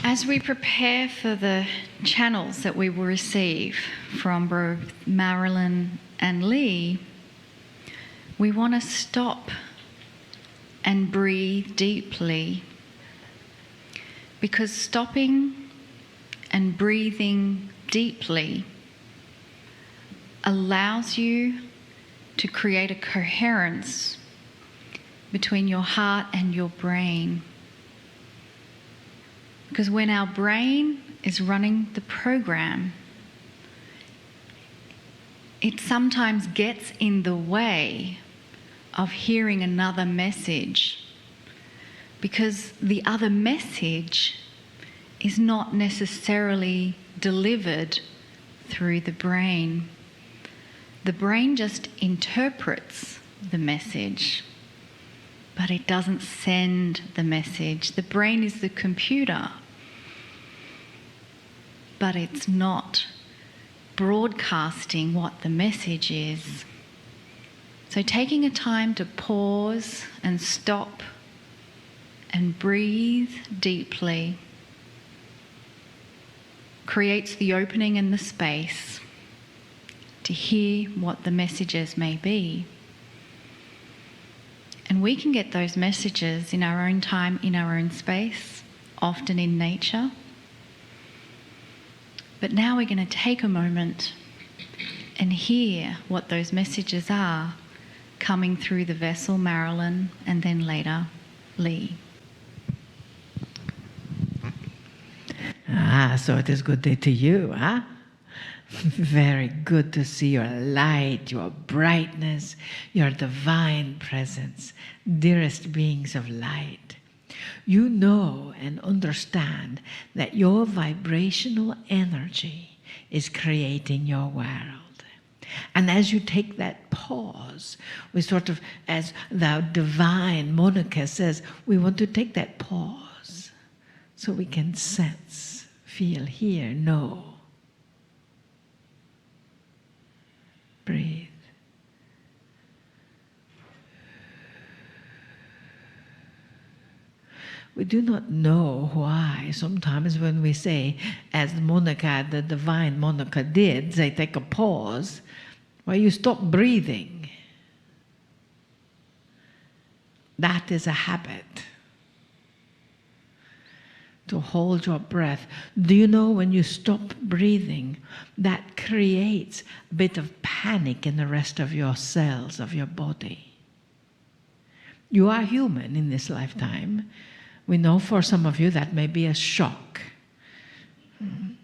As we prepare for the channels that we will receive from both Marilyn and Lee, we want to stop and breathe deeply, because stopping and breathing deeply allows you to create a coherence between your heart and your brain. Because when our brain is running the program, it sometimes gets in the way of hearing another message, because the other message is not necessarily delivered through the brain. The brain just interprets the message, but it doesn't send the message. The brain is the computer, but it's not broadcasting what the message is. So taking a time to pause and stop and breathe deeply creates the opening and the space to hear what the messages may be. And we can get those messages in our own time, in our own space, often in nature. But now we're going to take a moment and hear what those messages are coming through the vessel, Marilyn, and then later, Lee. So it is good day to you, huh? Very good to see your light, your brightness, your divine presence, dearest beings of light. You know and understand that your vibrational energy is creating your world. And as you take that pause, we sort of, as the divine Monika says, we want to take that pause so we can sense, feel, hear, know. Breathe. We do not know why. Sometimes when we say, as Monika, the divine Monika did, they take a pause, why you stop breathing. That is a habit. To hold your breath. Do you know when you stop breathing, that creates a bit of panic in the rest of your cells of your body? You are human in this lifetime. We know for some of you that may be a shock,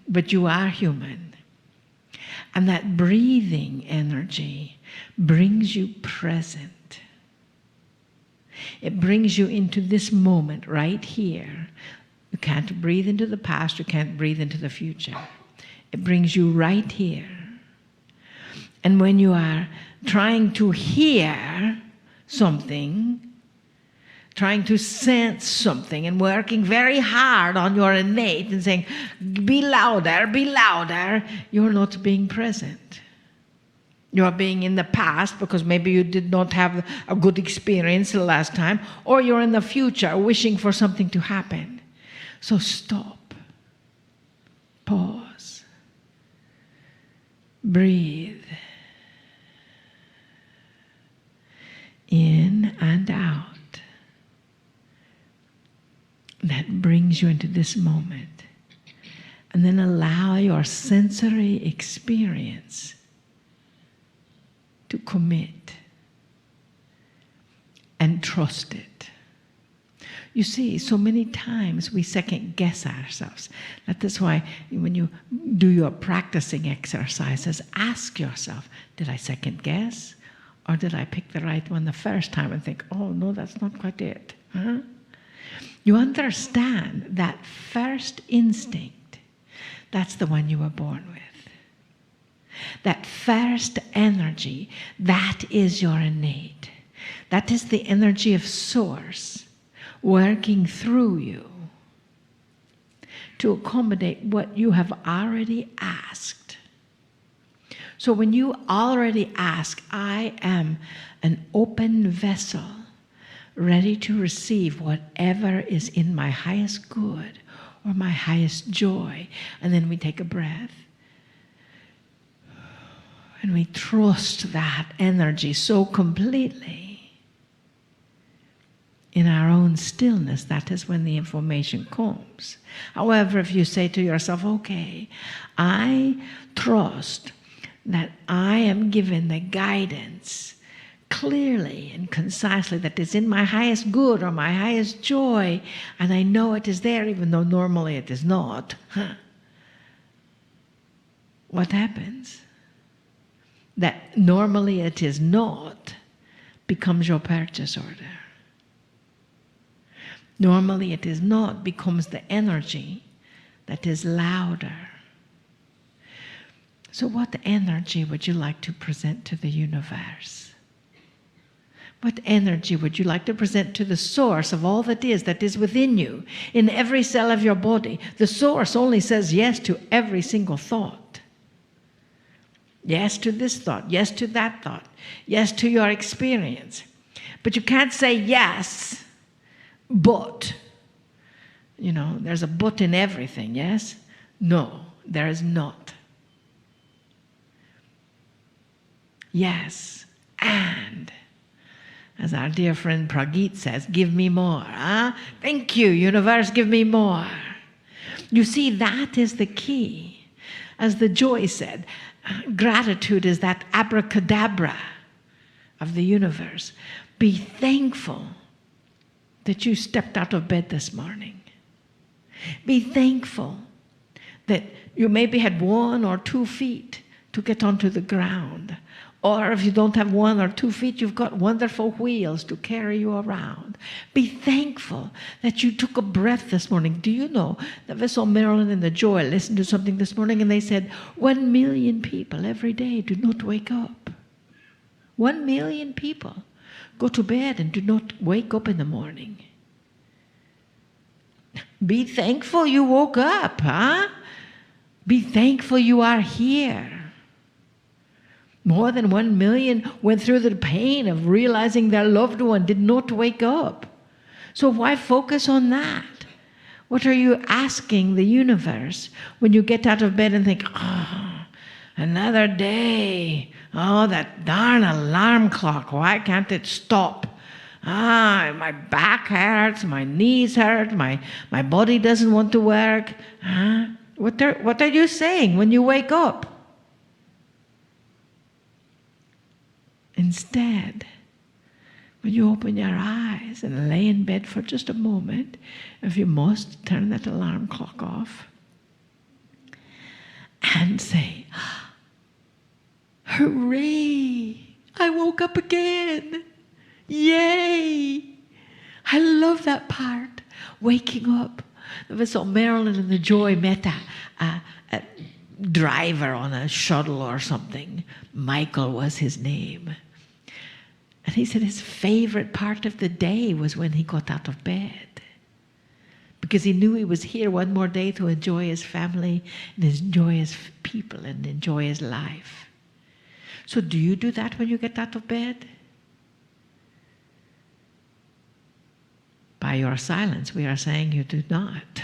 but you are human. And that breathing energy brings you present. It brings you into this moment right here. You can't breathe into the past, you can't breathe into the future. It brings you right here. And when you are trying to hear something, trying to sense something and working very hard on your innate and saying, be louder, you're not being present. You're being in the past because maybe you did not have a good experience the last time, or you're in the future wishing for something to happen. So stop, pause, breathe, in and out. That brings you into this moment. And then allow your sensory experience to commit and trust it. You see, so many times we second guess ourselves. That is why when you do your practicing exercises, ask yourself, did I second guess? Or did I pick the right one the first time and think, oh no, that's not quite it. Huh? You understand that first instinct, that's the one you were born with. That first energy, that is your innate. That is the energy of Source working through you to accommodate what you have already asked. So when you already ask, I am an open vessel, ready to receive whatever is in my highest good, or my highest joy. And then we take a breath. And we trust that energy so completely. In our own stillness, that is when the information comes. However, if you say to yourself, okay, I trust that I am given the guidance clearly and concisely that is in my highest good or my highest joy, and I know it is there even though normally it is not. What happens? That normally it is not becomes your purchase order. Normally it is not becomes the energy that is louder. So what energy would you like to present to the universe? What energy would you like to present to the source of all that is within you, in every cell of your body? The source only says yes to every single thought. Yes to this thought, yes to that thought, yes to your experience. But you can't say yes, but. There's a but in everything, yes? No, there is not. Yes, and, as our dear friend Pragit says, give me more. Thank you, universe, give me more. You see, that is the key. As the Joy said, gratitude is that abracadabra of the universe. Be thankful that you stepped out of bed this morning. Be thankful that you maybe had 1 or 2 feet to get onto the ground. Or if you don't have 1 or 2 feet, you've got wonderful wheels to carry you around. Be thankful that you took a breath this morning. Do you know that we saw Marilyn and the Joy listened to something this morning and they said 1 million people every day do not wake up. 1 million people go to bed and do not wake up in the morning. Be thankful you woke up, Be thankful you are here. More than 1 million went through the pain of realizing their loved one did not wake up. So why focus on that? What are you asking the universe when you get out of bed and think, another day. Oh, that darn alarm clock. Why can't it stop? My back hurts, my knees hurt, my body doesn't want to work. What are you saying when you wake up? Instead, when you open your eyes and lay in bed for just a moment, if you must, turn that alarm clock off and say, hooray, I woke up again. Yay! I love that part, waking up. We saw Marilyn and the Joy met a driver on a shuttle or something. Michael was his name. And he said his favorite part of the day was when he got out of bed. Because he knew he was here one more day to enjoy his family and enjoy his people and enjoy his life. So do you do that when you get out of bed? By your silence, we are saying you do not.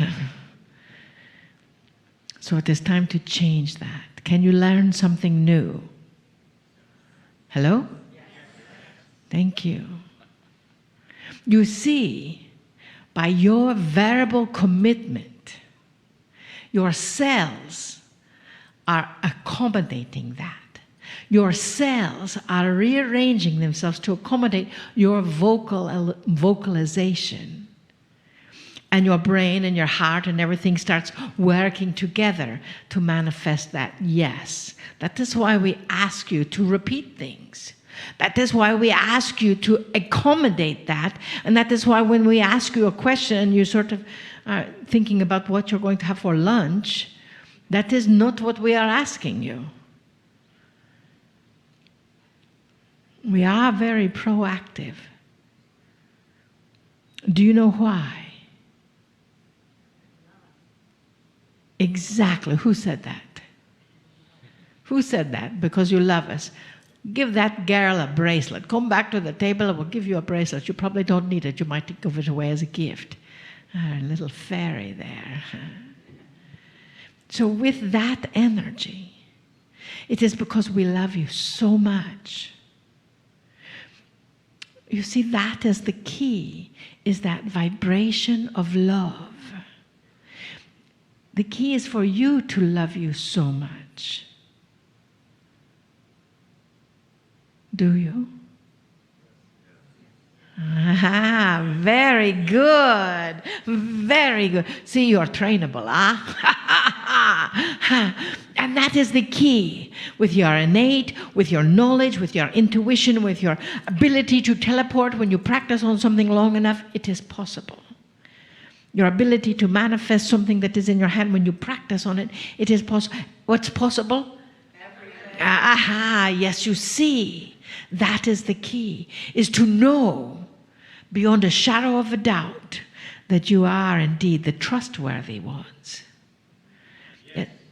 So it is time to change that. Can you learn something new? Hello? Thank you. You see, by your variable commitment, your cells are accommodating that. Your cells are rearranging themselves to accommodate your vocalization. And your brain and your heart and everything starts working together to manifest that yes. That is why we ask you to repeat things. That is why we ask you to accommodate that. And that is why when we ask you a question and you sort of are thinking about what you're going to have for lunch, that is not what we are asking you. We are very proactive. Do you know why? Exactly. Who said that? Who said that? Because you love us. Give that girl a bracelet. Come back to the table and we'll give you a bracelet. You probably don't need it. You might give it away as a gift. Our little fairy there. So with that energy, it is because we love you so much. You see, that is the key, is that vibration of love. The key is for you to love you so much. Do you? Ah, very good. Very good. See, you're trainable, huh? And that is the key. With your innate, with your knowledge, with your intuition, with your ability to teleport, when you practice on something long enough, it is possible. Your ability to manifest something that is in your hand, when you practice on it, it is possible. What's possible? Everything. Aha, yes, you see. That is the key, is to know beyond a shadow of a doubt that you are indeed the trustworthy ones.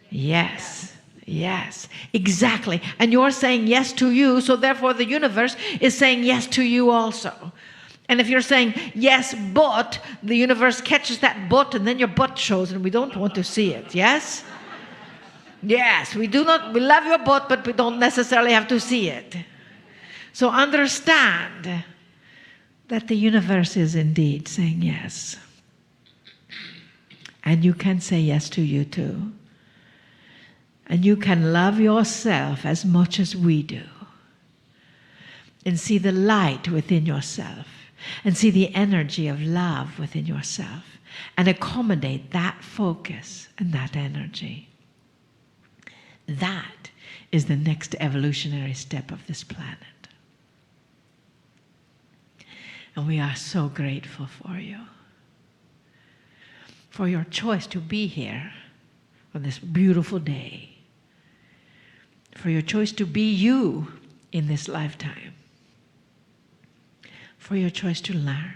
Yes, yes, exactly. And you're saying yes to you, so therefore the universe is saying yes to you also. And if you're saying yes, but, the universe catches that but, and then your butt shows, and we don't want to see it, yes? Yes, we love your butt, but we don't necessarily have to see it. So understand that the universe is indeed saying yes. And you can say yes to you too. And you can love yourself as much as we do. And see the light within yourself. And see the energy of love within yourself. And accommodate that focus and that energy. That is the next evolutionary step of this planet. And we are so grateful for you. For your choice to be here on this beautiful day. For your choice to be you in this lifetime. For your choice to learn.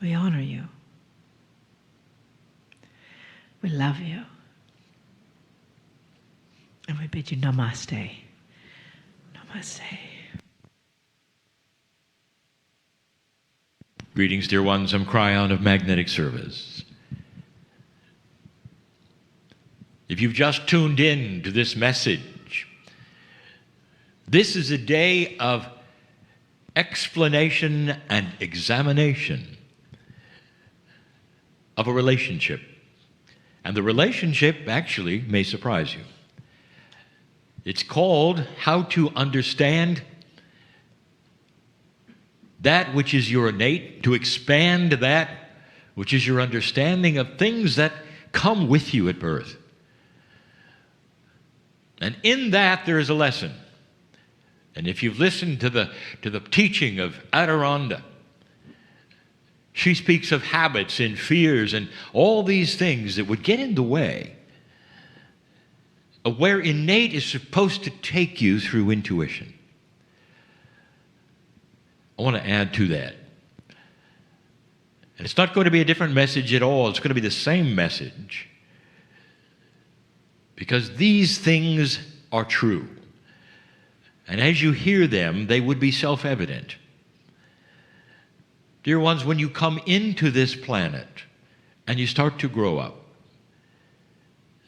We honor you. We love you. And we bid you namaste. Namaste. Greetings, dear ones. I'm Kryon of Magnetic Service. If you've just tuned in to this message, this is a day of explanation and examination of a relationship. And the relationship actually may surprise you. It's called How to Understand That Which is Your Innate, to expand that which is your understanding of things that come with you at birth. And in that there is a lesson. And if you've listened to the teaching of Adirondha, she speaks of habits and fears and all these things that would get in the way of where innate is supposed to take you through intuition. I want to add to that. And it's not going to be a different message at all. It's going to be the same message. Because these things are true. And as you hear them, they would be self-evident. Dear ones, when you come into this planet and you start to grow up,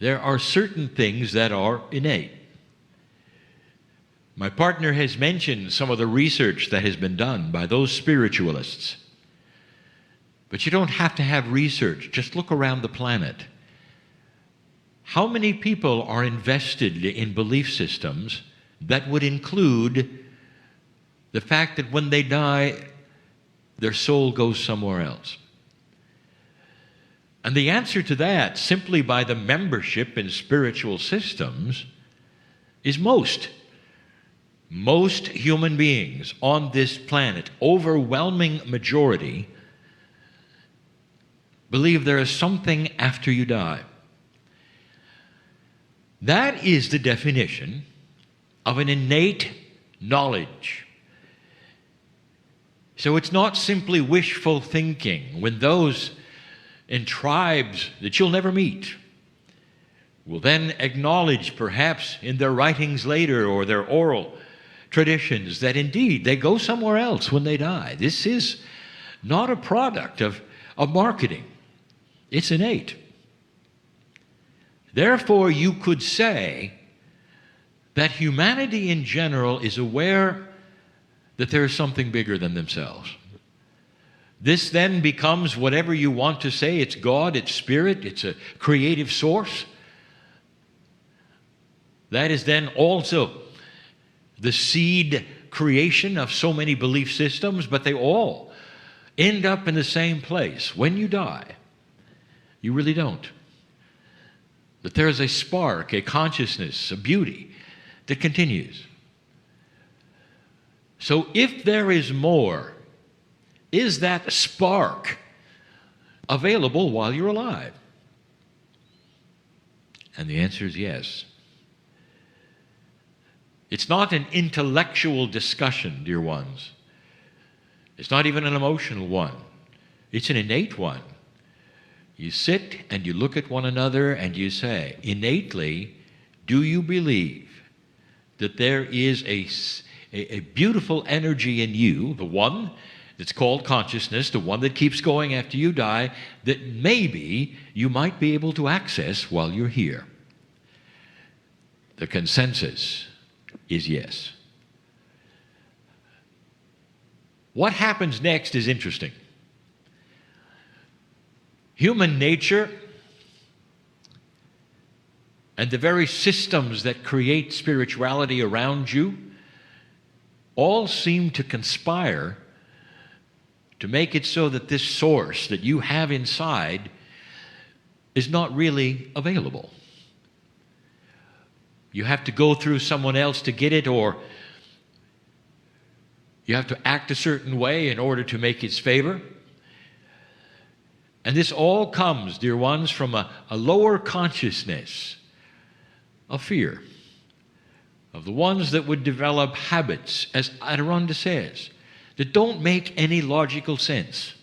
there are certain things that are innate. My partner has mentioned some of the research that has been done by those spiritualists. But you don't have to have research. Just look around the planet. How many people are invested in belief systems that would include the fact that when they die, their soul goes somewhere else? And the answer to that, simply by the membership in spiritual systems, is most. Most human beings on this planet, overwhelming majority, believe there is something after you die. That is the definition of an innate knowledge. So it's not simply wishful thinking when those in tribes that you'll never meet will then acknowledge, perhaps in their writings later or their oral traditions, that indeed they go somewhere else when they die. This is not a product of marketing. It's innate. Therefore, you could say that humanity in general is aware that there is something bigger than themselves. This then becomes whatever you want to say. It's God, it's spirit, it's a creative source. That is then also the seed creation of so many belief systems, but they all end up in the same place. When you die, you really don't. That there is a spark, a consciousness, a beauty that continues. So if there is more, is that spark available while you're alive? And the answer is yes. It's not an intellectual discussion, dear ones. It's not even an emotional one. It's an innate one. You sit and you look at one another and you say, innately, do you believe that there is a beautiful energy in you, the one that's called consciousness, the one that keeps going after you die, that maybe you might be able to access while you're here? The consensus is yes. What happens next is interesting. Human nature and the very systems that create spirituality around you all seem to conspire to make it so that this source that you have inside is not really available. You have to go through someone else to get it, or you have to act a certain way in order to make its favor. And this all comes, dear ones, from a lower consciousness of fear, of the ones that would develop habits, as Adironda says, that don't make any logical sense.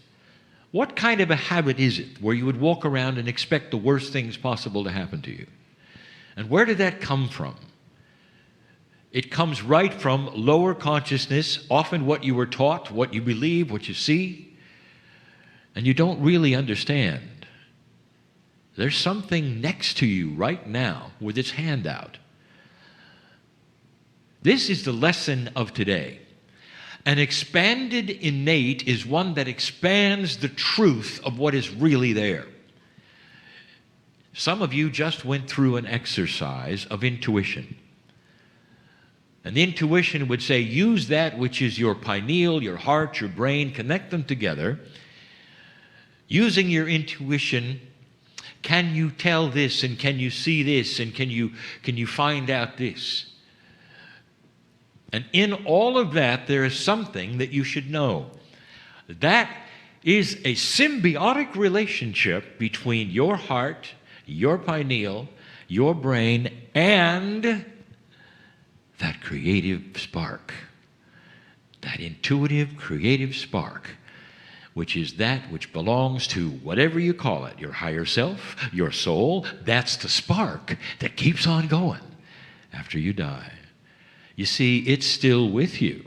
What kind of a habit is it where you would walk around and expect the worst things possible to happen to you? And where did that come from? It comes right from lower consciousness, often what you were taught, what you believe, what you see, and you don't really understand. There's something next to you right now with its hand out. This is the lesson of today. An expanded innate is one that expands the truth of what is really there. Some of you just went through an exercise of intuition. And the intuition would say, use that which is your pineal, your heart, your brain, connect them together. Using your intuition, can you tell this, and can you see this, and can you find out this? And in all of that, there is something that you should know. That is a symbiotic relationship between your heart, your pineal, your brain, and that creative spark, that intuitive, creative spark, which is that which belongs to whatever you call it, your higher self, your soul. That's the spark that keeps on going after you die. You see, it's still with you.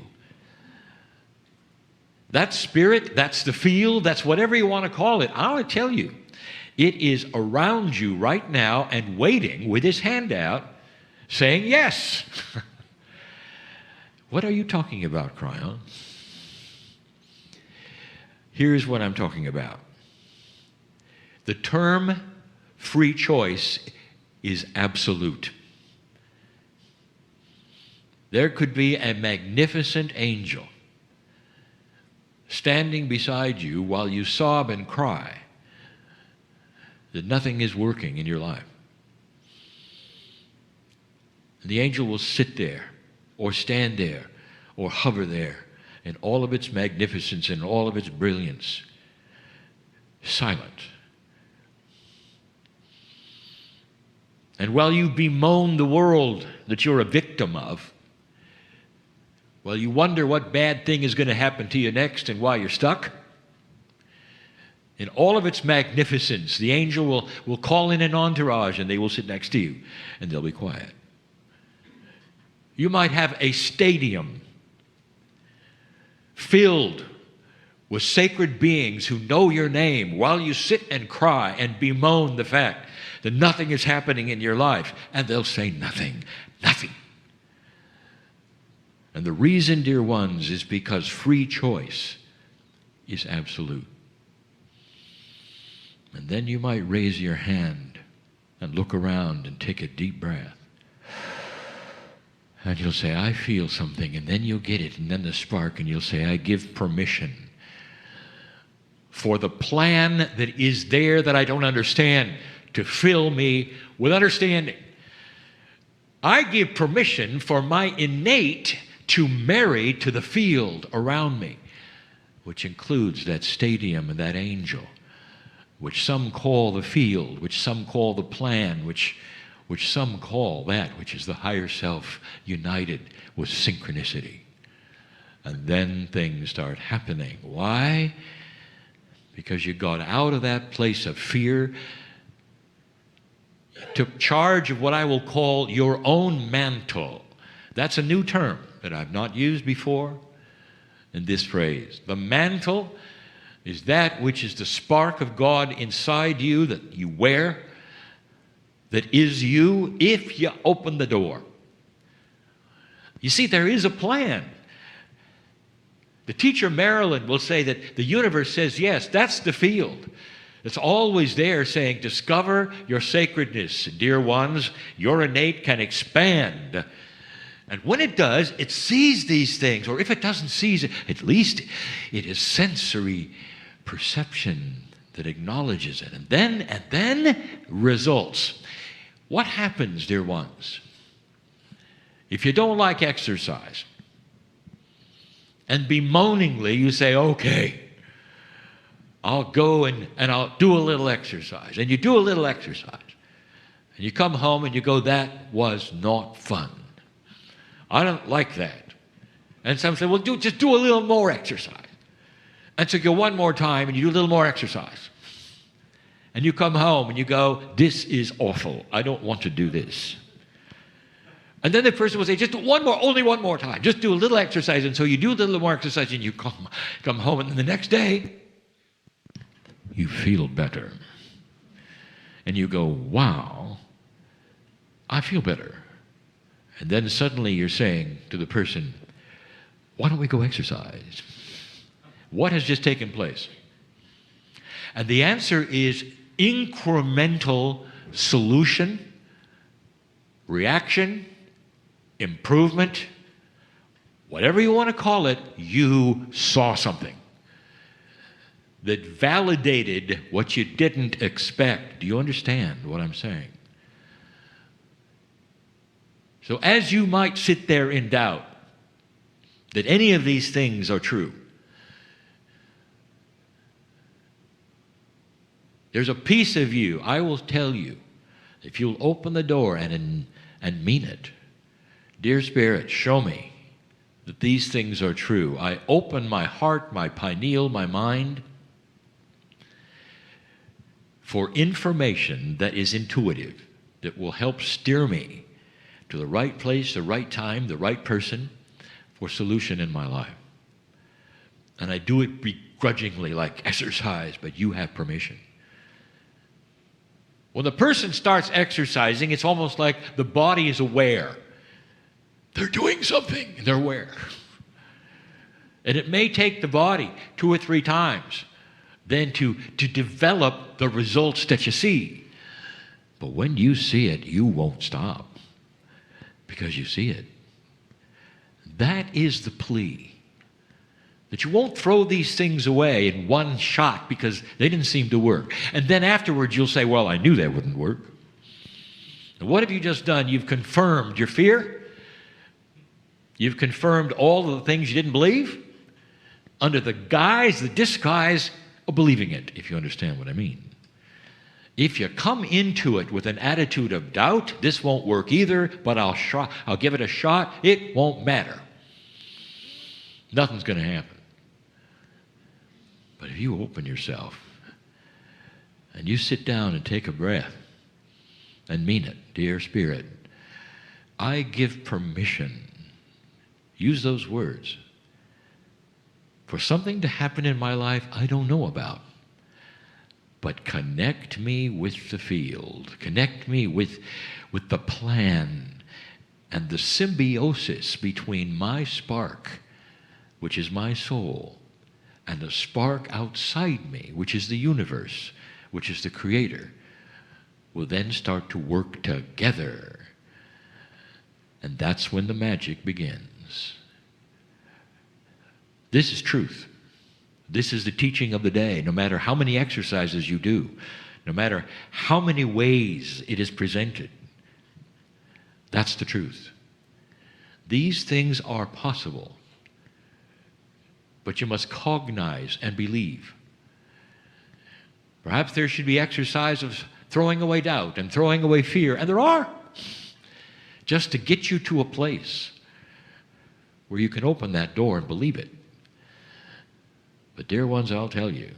That spirit, that's the field, that's whatever you want to call it. I'll tell you, it is around you right now and waiting with his hand out, saying yes. What are you talking about, Kryon? Here's what I'm talking about. The term free choice is absolute. There could be a magnificent angel standing beside you while you sob and cry that nothing is working in your life. And the angel will sit there, or stand there, or hover there in all of its magnificence and all of its brilliance, silent. And while you bemoan the world that you're a victim of, while you wonder what bad thing is going to happen to you next and why you're stuck, in all of its magnificence, the angel will call in an entourage, and they will sit next to you, and they'll be quiet. You might have a stadium filled with sacred beings who know your name while you sit and cry and bemoan the fact that nothing is happening in your life, and they'll say nothing, nothing. And the reason, dear ones, is because free choice is absolute. And then you might raise your hand and look around and take a deep breath. And you'll say, I feel something, and then you'll get it, and then the spark, and you'll say, I give permission for the plan that is there that I don't understand to fill me with understanding. I give permission for my innate to marry to the field around me, which includes that stadium and that angel, which some call the field, which some call the plan, which some call that which is the higher self united with synchronicity. And then things start happening. Why? Because you got out of that place of fear, took charge of what I will call your own mantle. That's a new term that I've not used before in this phrase. The mantle is that which is the spark of God inside you that you wear, that is you if you open the door. You see, there is a plan. The teacher Marilyn will say that the universe says, yes, that's the field. It's always there saying, discover your sacredness. Dear ones, your innate can expand. And when it does, it sees these things. Or if it doesn't seize it, at least it is sensory perception that acknowledges it. And then results. What happens, dear ones, if you don't like exercise, and bemoaningly you say, okay, I'll go and I'll do a little exercise. And you do a little exercise. And you come home and you go, that was not fun. I don't like that. And some say, well, just do a little more exercise. And so you go one more time and you do a little more exercise. And you come home and you go, this is awful. I don't want to do this. And then the person will say, just do only one more time. Just do a little exercise. And so you do a little more exercise and you come home. And then the next day, you feel better. And you go, wow, I feel better. And then suddenly you're saying to the person, why don't we go exercise? What has just taken place? And the answer is incremental solution, reaction, improvement, whatever you want to call it. You saw something that validated what you didn't expect. Do you understand what I'm saying? So as you might sit there in doubt that any of these things are true, there's a piece of you, I will tell you, if you'll open the door and mean it, dear Spirit, show me that these things are true. I open my heart, my pineal, my mind for information that is intuitive, that will help steer me to the right place, the right time, the right person for solution in my life. And I do it begrudgingly like exercise, but you have permission. When the person starts exercising, it's almost like the body is aware. They're doing something, they're aware. And it may take the body 2 or 3 times then to develop the results that you see. But when you see it, you won't stop because you see it. That is the plea. That you won't throw these things away in one shot because they didn't seem to work. And then afterwards you'll say, well, I knew that wouldn't work. And what have you just done? You've confirmed your fear. You've confirmed all of the things you didn't believe under the disguise of believing it, if you understand what I mean. If you come into it with an attitude of doubt, this won't work either, but I'll give it a shot, it won't matter. Nothing's going to happen. But if you open yourself and you sit down and take a breath and mean it, dear Spirit, I give permission. Use those words. for something to happen in my life I don't know about. But connect me with the field. Connect me with the plan and the symbiosis between my spark, which is my soul, and the spark outside me, which is the universe, which is the Creator, will then start to work together. And that's when the magic begins. This is truth. This is the teaching of the day. No matter how many exercises you do, no matter how many ways it is presented, that's the truth. These things are possible, but you must cognize and believe. Perhaps there should be exercise of throwing away doubt and throwing away fear, and there are, just to get you to a place where you can open that door and believe it. But dear ones, I'll tell you,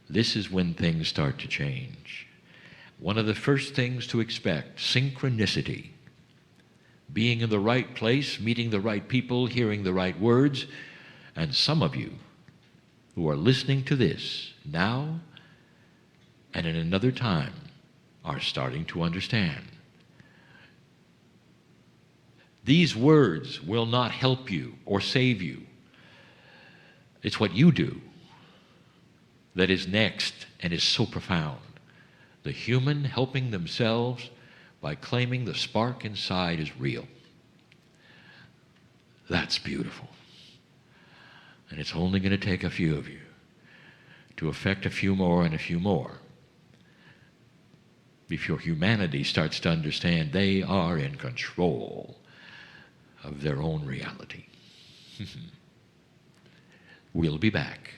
this is when things start to change. One of the first things to expect, synchronicity. Being in the right place, meeting the right people, hearing the right words. And some of you who are listening to this now and in another time are starting to understand. These words will not help you or save you. It's what you do that is next and is so profound. The human helping themselves by claiming the spark inside is real. That's beautiful. And it's only going to take a few of you to affect a few more and a few more before humanity starts to understand they are in control of their own reality. We'll be back.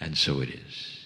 And so it is.